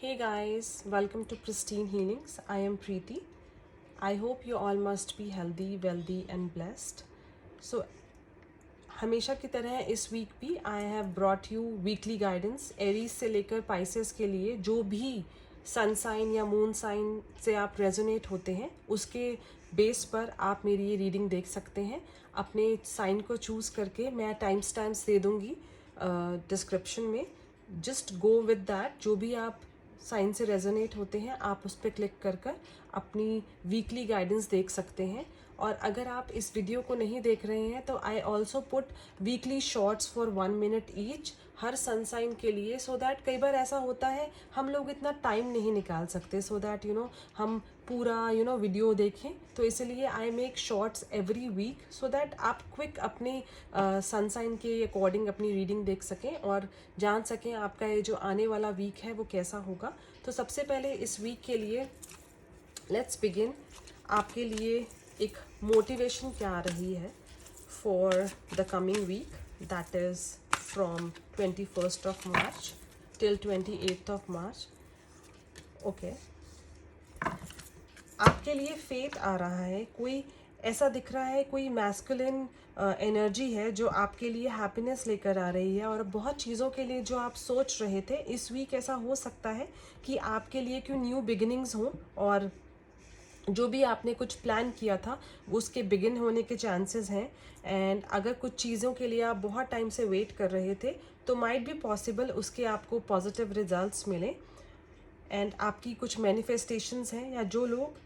Hey guys, welcome to Pristine Healings. I am Preeti. I hope you all must be healthy, wealthy and blessed. So हमेशा की तरह इस week भी I have brought you weekly guidance Aries से लेकर Pisces के लिए जो भी सन साइन या मून साइन से आप रेजोनेट होते हैं उसके बेस पर आप मेरी ये रीडिंग देख सकते हैं. अपने साइन को चूज़ करके मैं टाइम स्टैम्प्स दे दूँगी डिस्क्रिप्शन में. Just go with that. जो भी आप साइन से रेजोनेट होते हैं आप उस पर क्लिक कर कर अपनी वीकली गाइडेंस देख सकते हैं. और अगर आप इस वीडियो को नहीं देख रहे हैं तो I also put weekly shorts for 1 minute each हर सनसाइन के लिए, सो दैट कई बार ऐसा होता है हम लोग इतना टाइम नहीं निकाल सकते सो दैट हम पूरा वीडियो देखें. तो इसलिए I make shorts every week so that आप क्विक अपने सनसाइन के अकॉर्डिंग अपनी रीडिंग देख सकें और जान सकें आपका ये जो आने वाला वीक है वो कैसा होगा. तो सबसे पहले इस वीक के लिए लेट्स बिगिन. आपके लिए एक मोटिवेशन क्या आ रही है for the coming week, that is from 21st of March till 28th of March. Okay, आपके लिए फेट आ रहा है. कोई ऐसा दिख रहा है, कोई मैस्कुलिन एनर्जी है जो आपके लिए हैप्पीनेस लेकर आ रही है. और बहुत चीज़ों के लिए जो आप सोच रहे थे इस वीक ऐसा हो सकता है कि आपके लिए क्यों न्यू बिगिनिंग्स हों और जो भी आपने कुछ प्लान किया था उसके बिगिन होने के चांसेस हैं. एंड अगर कुछ चीज़ों के लिए आप बहुत टाइम से वेट कर रहे थे तो माइट बी पॉसिबल उसके आपको पॉजिटिव रिजल्ट्स मिले. एंड आपकी कुछ मैनिफेस्टेशंस हैं या जो लोग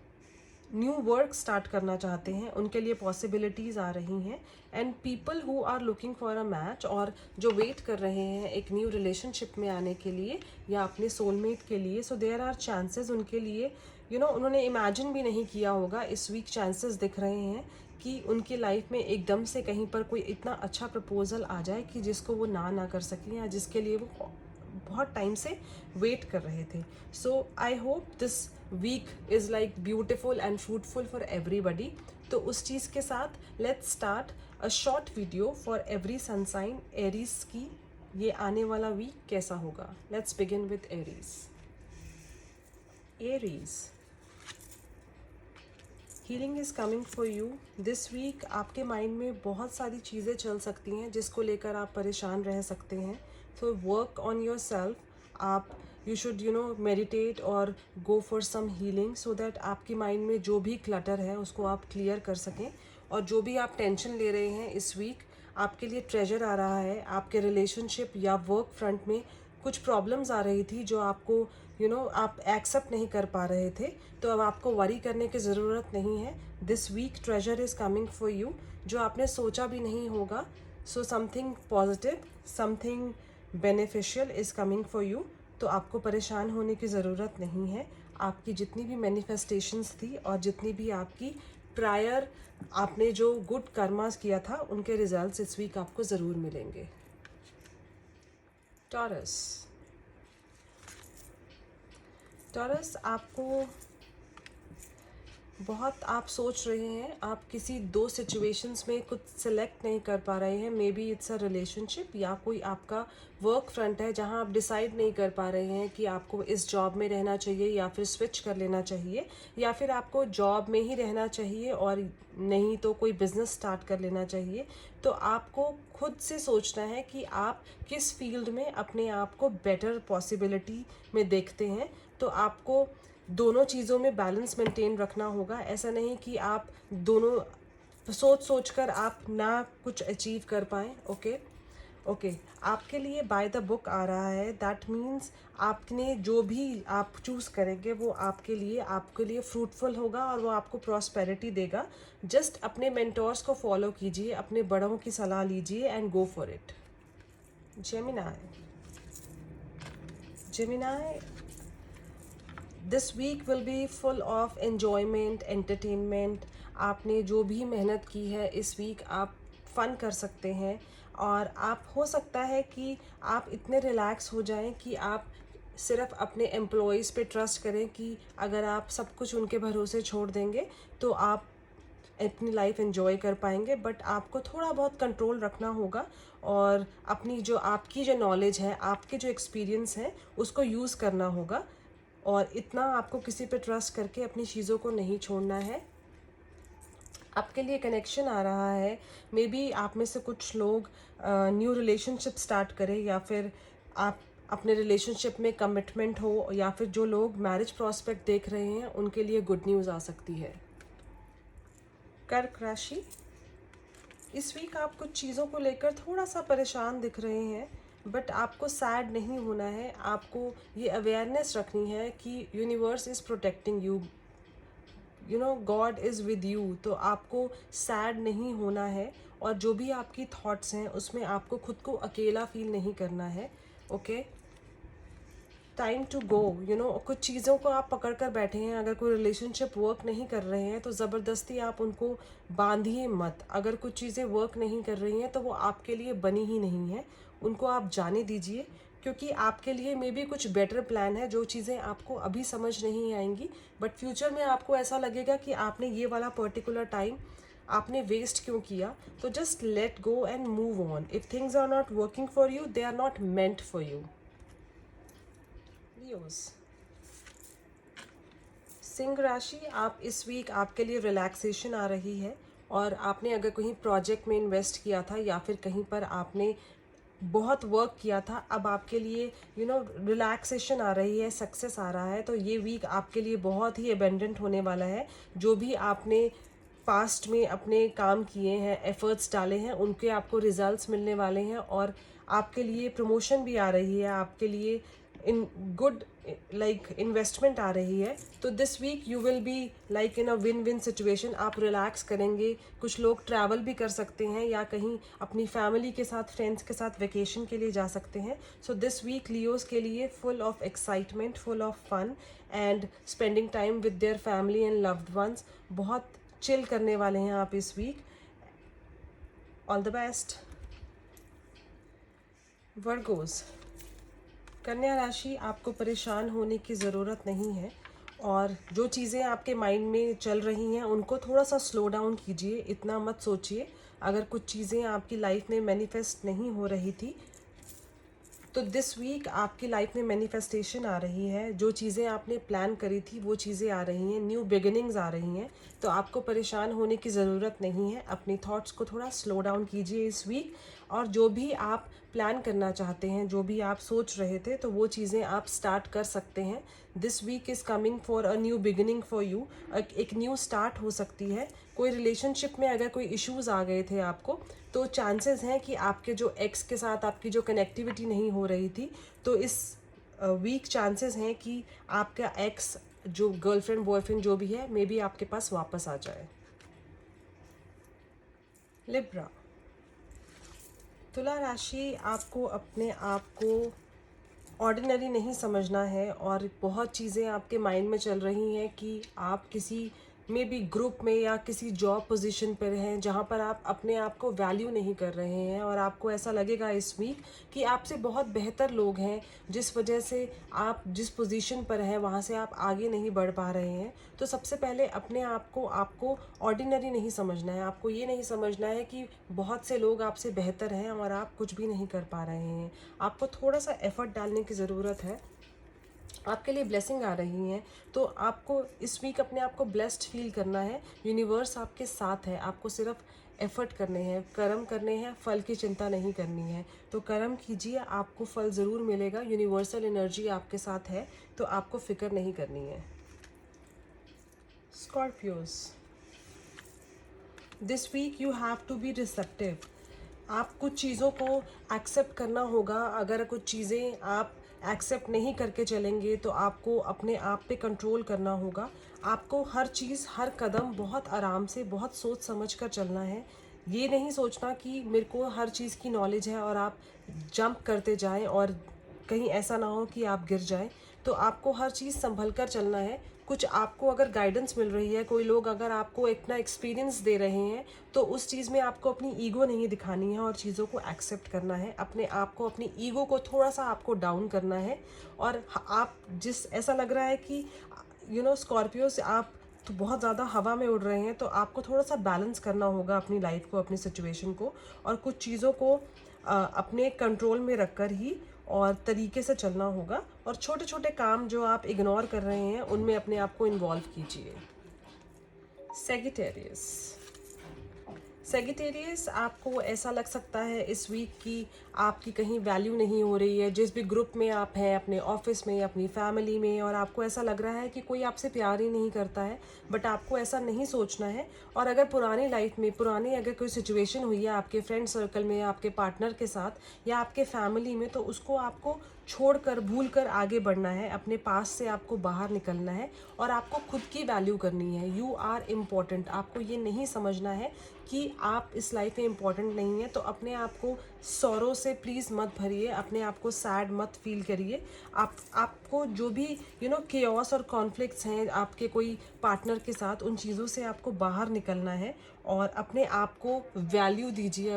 न्यू वर्क स्टार्ट करना चाहते हैं उनके लिए पॉसिबिलिटीज़ आ रही हैं. And people who are looking for a match और जो वेट कर रहे हैं एक न्यू रिलेशनशिप में आने के लिए या अपने सोलमेट के लिए, सो देयर आर चांसेस उनके लिए उन्होंने इमेजिन भी नहीं किया होगा. इस वीक चांसेस दिख रहे हैं कि उनकी लाइफ में एकदम से कहीं पर कोई इतना अच्छा प्रपोजल आ जाए कि जिसको वो ना कर सकें या जिसके लिए वो बहुत टाइम से वेट कर रहे थे. So I hope this week is like beautiful and fruitful for everybody. तो उस चीज़ के साथ let's start a short video for every sun sign Aries की. ये आने वाला वीक कैसा होगा. Let's begin with Aries. Aries, healing is coming for you this week. आपके माइंड में बहुत सारी चीज़ें चल सकती हैं जिसको लेकर आप परेशान रह सकते हैं. So work on yourself. आप यू शुड मेडिटेट और go for some healing so that आपकी माइंड में जो भी क्लटर है उसको आप क्लियर कर सकें. और जो भी आप टेंशन ले रहे हैं इस वीक आपके लिए ट्रेजर आ रहा है. आपके रिलेशनशिप या वर्क फ्रंट में कुछ प्रॉब्लम्स आ रही थी जो आपको आप एक्सेप्ट नहीं कर पा रहे थे, तो अब आपको वरी करने की ज़रूरत नहीं है. This week treasure is coming for you जो आपने सोचा भी नहीं होगा. So something positive, something beneficial is coming for you. तो आपको परेशान होने की ज़रूरत नहीं है. आपकी जितनी भी मैनिफेस्टेशंस थी और जितनी भी आपकी प्रायर आपने जो गुड कर्मास किया था उनके रिजल्ट्स इस वीक आपको ज़रूर मिलेंगे. टॉरस, आपको बहुत आप सोच रहे हैं, आप किसी दो सिचुएशंस में कुछ सिलेक्ट नहीं कर पा रहे हैं. May be it's a relationship या कोई आपका वर्क फ्रंट है जहां आप डिसाइड नहीं कर पा रहे हैं कि आपको इस जॉब में रहना चाहिए या फिर स्विच कर लेना चाहिए या फिर आपको जॉब में ही रहना चाहिए और नहीं तो कोई बिजनेस स्टार्ट कर लेना चाहिए. तो आपको खुद से सोचना है कि आप किस फील्ड में अपने आप को बेटर पॉसिबिलिटी में देखते हैं. तो आपको दोनों चीज़ों में बैलेंस मेंटेन रखना होगा. ऐसा नहीं कि आप दोनों सोच कर आप ना कुछ अचीव कर पाएँ. ओके, आपके लिए बाय द बुक आ रहा है. दैट मीन्स आपने जो भी आप चूज़ करेंगे वो आपके लिए फ्रूटफुल होगा और वो आपको प्रॉस्पेरिटी देगा. जस्ट अपने मेंटोर्स को फॉलो कीजिए, अपने बड़ों की सलाह लीजिए and go for it. Gemini, this week will be full of enjoyment, entertainment. आपने जो भी मेहनत की है इस वीक आप फ़न कर सकते हैं और आप हो सकता है कि आप इतने रिलैक्स हो जाएं कि आप सिर्फ अपने एम्प्लॉयज़ पे ट्रस्ट करें कि अगर आप सब कुछ उनके भरोसे छोड़ देंगे तो आप अपनी लाइफ एंजॉय कर पाएंगे. बट आपको थोड़ा बहुत कंट्रोल रखना होगा और अपनी जो आपकी जो नॉलेज है, आपके जो एक्सपीरियंस है उसको यूज़ करना होगा. और इतना आपको किसी पे ट्रस्ट करके अपनी चीज़ों को नहीं छोड़ना है। आपके लिए कनेक्शन आ रहा है, मे बी आप में से कुछ लोग न्यू रिलेशनशिप स्टार्ट करें, या फिर आप अपने रिलेशनशिप में कमिटमेंट हो, या फिर जो लोग मैरिज प्रॉस्पेक्ट देख रहे हैं उनके लिए गुड न्यूज़ आ सकती है। कर्क राशि, इस वीक आप कुछ चीज़ों को लेकर थोड़ा सा परेशान दिख रहे हैं, बट आपको सैड नहीं होना है। आपको ये अवेयरनेस रखनी है कि universe is protecting you, you know God is with you. तो आपको सैड नहीं होना है, और जो भी आपकी थॉट्स हैं उसमें आपको खुद को अकेला फील नहीं करना है। ओके, टाइम टू गो, कुछ चीज़ों को आप पकड़ कर बैठे हैं। अगर कोई रिलेशनशिप वर्क नहीं कर रहे हैं तो ज़बरदस्ती आप उनको बांधिए मत। अगर कुछ चीज़ें वर्क नहीं कर रही हैं तो वो आपके लिए बनी ही नहीं है, उनको आप जाने दीजिए, क्योंकि आपके लिए मे बी कुछ बेटर प्लान है। जो चीज़ें आपको अभी समझ नहीं आएंगी, बट फ्यूचर में आपको ऐसा लगेगा कि आपने ये वाला पर्टिकुलर टाइम आपने वेस्ट क्यों किया। तो just let go and move on. If things are not working for you, they are not meant for you. सिंह राशि, आप इस वीक आपके लिए रिलैक्सेशन आ रही है, और आपने अगर कहीं प्रोजेक्ट में इन्वेस्ट किया था या फिर कहीं पर आपने बहुत वर्क किया था, अब आपके लिए रिलैक्सेशन आ रही है, सक्सेस आ रहा है। तो ये वीक आपके लिए बहुत ही एबेंडेंट होने वाला है। जो भी आपने पास्ट में अपने काम किए हैं, एफर्ट्स डाले हैं, उनके आपको रिजल्ट्स मिलने वाले हैं, और आपके लिए प्रमोशन भी आ रही है, आपके लिए इन गुड लाइक इन्वेस्टमेंट आ रही है। तो this week you will be like in a win win situation. आप रिलैक्स करेंगे, कुछ लोग ट्रैवल भी कर सकते हैं, या कहीं अपनी फैमिली के साथ, फ्रेंड्स के साथ वेकेशन के लिए जा सकते हैं। सो दिस वीक लियोज के लिए full of excitement, full of fun and spending time with their family and loved ones. बहुत चिल करने वाले हैं आप इस week. All the best. Virgos, कन्या राशि, आपको परेशान होने की ज़रूरत नहीं है, और जो चीज़ें आपके माइंड में चल रही हैं उनको थोड़ा सा स्लो डाउन कीजिए, इतना मत सोचिए। अगर कुछ चीज़ें आपकी लाइफ में मैनिफेस्ट नहीं हो रही थी, तो दिस वीक आपकी लाइफ में मैनिफेस्टेशन आ रही है। जो चीज़ें आपने प्लान करी थी वो चीज़ें आ रही हैं, न्यू बिगिनिंग्स आ रही हैं। तो आपको परेशान होने की ज़रूरत नहीं है। अपनी थॉट्स को थोड़ा स्लो डाउन कीजिए इस वीक, और जो भी आप प्लान करना चाहते हैं, जो भी आप सोच रहे थे, तो वो चीज़ें आप स्टार्ट कर सकते हैं। This week is coming for a new beginning for you. एक न्यू स्टार्ट हो सकती है। कोई रिलेशनशिप में अगर कोई इश्यूज़ आ गए थे आपको, तो चांसेस हैं कि आपके जो एक्स के साथ आपकी जो कनेक्टिविटी नहीं हो रही थी, तो इस वीक चांसेस हैं कि आपका एक्स, जो गर्लफ्रेंड बॉयफ्रेंड जो भी है, मे बी आपके पास वापस आ जाए। लिब्रा, तुला राशि, आपको अपने आप को ऑर्डिनरी नहीं समझना है, और बहुत चीज़ें आपके माइंड में चल रही हैं कि आप किसी मे बी ग्रुप में या किसी जॉब पोजीशन पर हैं जहाँ पर आप अपने आप को वैल्यू नहीं कर रहे हैं, और आपको ऐसा लगेगा इस वीक कि आपसे बहुत बेहतर लोग हैं, जिस वजह से आप जिस पोजीशन पर हैं वहाँ से आप आगे नहीं बढ़ पा रहे हैं। तो सबसे पहले अपने आप को आपको ऑर्डिनरी नहीं समझना है। आपको ये नहीं समझना है कि बहुत से लोग आपसे बेहतर हैं और आप कुछ भी नहीं कर पा रहे हैं। आपको थोड़ा सा एफर्ट डालने की ज़रूरत है। आपके लिए ब्लेसिंग आ रही हैं, तो आपको इस वीक अपने आप को ब्लेस्ड फील करना है। यूनिवर्स आपके साथ है, आपको सिर्फ एफर्ट करने हैं, कर्म करने हैं, फल की चिंता नहीं करनी है। तो कर्म कीजिए, आपको फल ज़रूर मिलेगा। यूनिवर्सल एनर्जी आपके साथ है, तो आपको फिक्र नहीं करनी है। Scorpios, this week you have to be receptive. आप कुछ चीज़ों को एक्सेप्ट करना होगा। अगर कुछ चीज़ें आप एक्सेप्ट नहीं करके चलेंगे तो आपको अपने आप पे कंट्रोल करना होगा। आपको हर चीज़, हर कदम बहुत आराम से, बहुत सोच समझ कर चलना है। ये नहीं सोचना कि मेरे को हर चीज़ की नॉलेज है और आप जंप करते जाएं और कहीं ऐसा ना हो कि आप गिर जाएं। तो आपको हर चीज़ संभल कर चलना है। कुछ आपको अगर गाइडेंस मिल रही है, कोई लोग अगर आपको इतना एक्सपीरियंस दे रहे हैं, तो उस चीज़ में आपको अपनी ईगो नहीं दिखानी है और चीज़ों को एक्सेप्ट करना है। अपने आप को, अपनी ईगो को थोड़ा सा आपको डाउन करना है। और आप जिस ऐसा लग रहा है कि स्कॉर्पियो से आप तो बहुत ज़्यादा हवा में उड़ रहे हैं, तो आपको थोड़ा सा बैलेंस करना होगा अपनी लाइफ को, अपनी सिचुएशन को, और कुछ चीज़ों को अपने कंट्रोल में रखकर ही और तरीके से चलना होगा, और छोटे छोटे काम जो आप इग्नोर कर रहे हैं उनमें अपने आप को इन्वॉल्व कीजिए। सेगिटेरियस, आपको ऐसा लग सकता है इस वीक की आपकी कहीं वैल्यू नहीं हो रही है, जिस भी ग्रुप में आप हैं, अपने ऑफिस में, अपनी फैमिली में, और आपको ऐसा लग रहा है कि कोई आपसे प्यार ही नहीं करता है। बट आपको ऐसा नहीं सोचना है। और अगर पुरानी लाइफ में पुरानी अगर कोई सिचुएशन हुई है आपके फ्रेंड सर्कल में, आपके पार्टनर के साथ या आपके फैमिली में, तो उसको आपको छोड़कर, भूल कर आगे बढ़ना है। अपने पास से आपको बाहर निकलना है और आपको खुद की वैल्यू करनी है। You are important. आपको ये नहीं समझना है कि आप इस लाइफ में इम्पॉर्टेंट नहीं है। तो अपने आप को सौरों से प्लीज़ मत भरिए, अपने आप को सैड मत फील करिए। आपको जो भी केओस और कॉन्फ्लिक्ट्स हैं आपके कोई पार्टनर के साथ, उन चीज़ों से आपको बाहर निकलना है और अपने आप को वैल्यू दीजिए,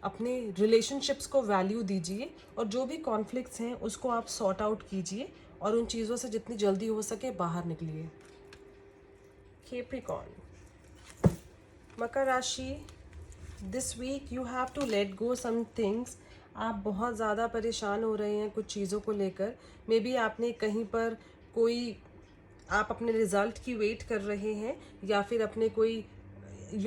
अपने रिलेशनशिप्स को वैल्यू दीजिए, और जो भी कॉन्फ्लिक्ट्स हैं उसको आप सॉर्ट आउट कीजिए और उन चीज़ों से जितनी जल्दी हो सके बाहर निकलिए। कैप्रिकॉर्न, मकर राशि, this week you have to let go some things. आप बहुत ज़्यादा परेशान हो रहे हैं कुछ चीज़ों को लेकर। मे बी आपने कहीं पर कोई, आप अपने रिज़ल्ट की वेट कर रहे हैं, या फिर अपने कोई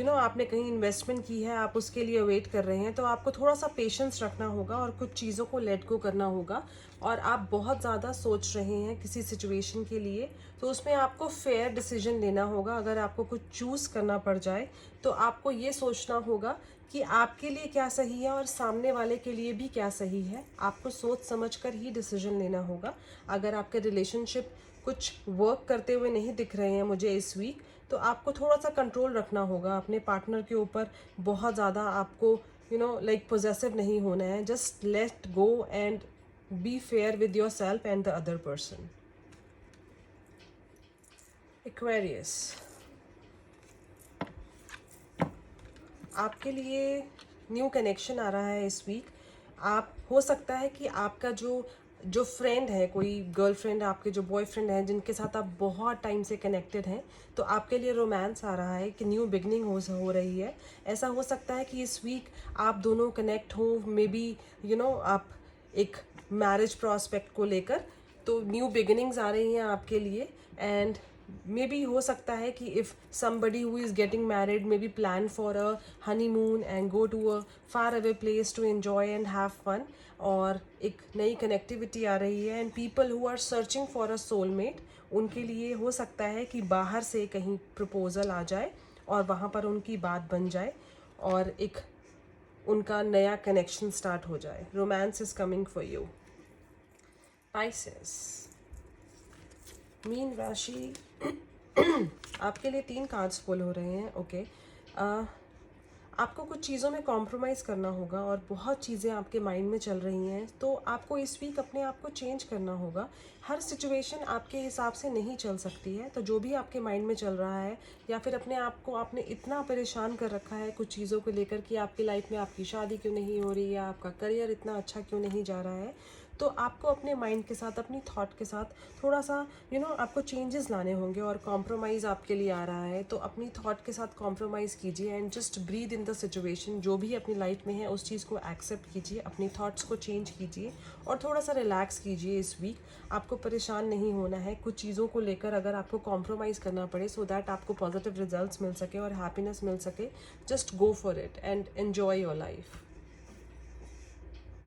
आपने कहीं इन्वेस्टमेंट की है, आप उसके लिए वेट कर रहे हैं। तो आपको थोड़ा सा पेशेंस रखना होगा और कुछ चीज़ों को लेट गो करना होगा। और आप बहुत ज़्यादा सोच रहे हैं किसी सिचुएशन के लिए, तो उसमें आपको फेयर डिसीजन लेना होगा। अगर आपको कुछ चूज़ करना पड़ जाए तो आपको ये सोचना होगा कि आपके लिए क्या सही है और सामने वाले के लिए भी क्या सही है। आपको सोच समझ कर ही डिसीजन लेना होगा। अगर आपके रिलेशनशिप कुछ वर्क करते हुए नहीं दिख रहे हैं मुझे इस वीक, तो आपको थोड़ा सा कंट्रोल रखना होगा अपने पार्टनर के ऊपर। बहुत ज़्यादा आपको लाइक पोजेसिव नहीं होना है। Just let go and be fair with your self and the other person. Aquarius, आपके लिए न्यू कनेक्शन आ रहा है इस वीक। आप, हो सकता है कि आपका जो फ्रेंड है, कोई गर्लफ्रेंड, आपके जो बॉयफ्रेंड हैं जिनके साथ आप बहुत टाइम से कनेक्टेड हैं, तो आपके लिए रोमांस आ रहा है कि न्यू बिगनिंग हो रही है। ऐसा हो सकता है कि इस वीक आप दोनों कनेक्ट हो, मे बी आप एक मैरिज प्रॉस्पेक्ट को लेकर, तो न्यू बिगिनिंग्स आ रही हैं आपके लिए। एंड मे बी हो सकता है कि if somebody who is getting married maybe plan for a honeymoon and go to a far away place to enjoy and have fun, और एक नई कनेक्टिविटी आ रही है। And people who are searching for a soulmate, उनके लिए हो सकता है कि बाहर से कहीं प्रपोजल आ जाए और वहाँ पर उनकी बात बन जाए और एक उनका नया कनेक्शन स्टार्ट हो जाए। Romance is coming for you. Pisces, mean राशि, आपके लिए 3 कार्ड्स पुल हो रहे हैं। ओके, आपको कुछ चीज़ों में कॉम्प्रोमाइज़ करना होगा और बहुत चीज़ें आपके माइंड में चल रही हैं, तो आपको इस वीक अपने आप को चेंज करना होगा। हर सिचुएशन आपके हिसाब से नहीं चल सकती है। तो जो भी आपके माइंड में चल रहा है, या फिर अपने आप को आपने इतना परेशान कर रखा है कुछ चीज़ों को लेकर कि आपकी लाइफ में आपकी शादी क्यों नहीं हो रही है, आपका करियर इतना अच्छा क्यों नहीं जा रहा है, तो आपको अपने माइंड के साथ, अपनी थॉट के साथ थोड़ा सा आपको चेंजेस लाने होंगे। और कॉम्प्रोमाइज़ आपके लिए आ रहा है, तो अपनी थॉट के साथ कॉम्प्रोमाइज़ कीजिए and just breathe in the situation. जो भी अपनी लाइफ में है उस चीज़ को एक्सेप्ट कीजिए, अपनी थॉट्स को चेंज कीजिए और थोड़ा सा रिलैक्स कीजिए। इस वीक आपको परेशान नहीं होना है कुछ चीज़ों को लेकर। अगर आपको कॉम्प्रोमाइज़ करना पड़े सो दैट आपको पॉजिटिव रिजल्ट्स मिल सके और हैप्पीनेस मिल सके, just go for it and enjoy your life.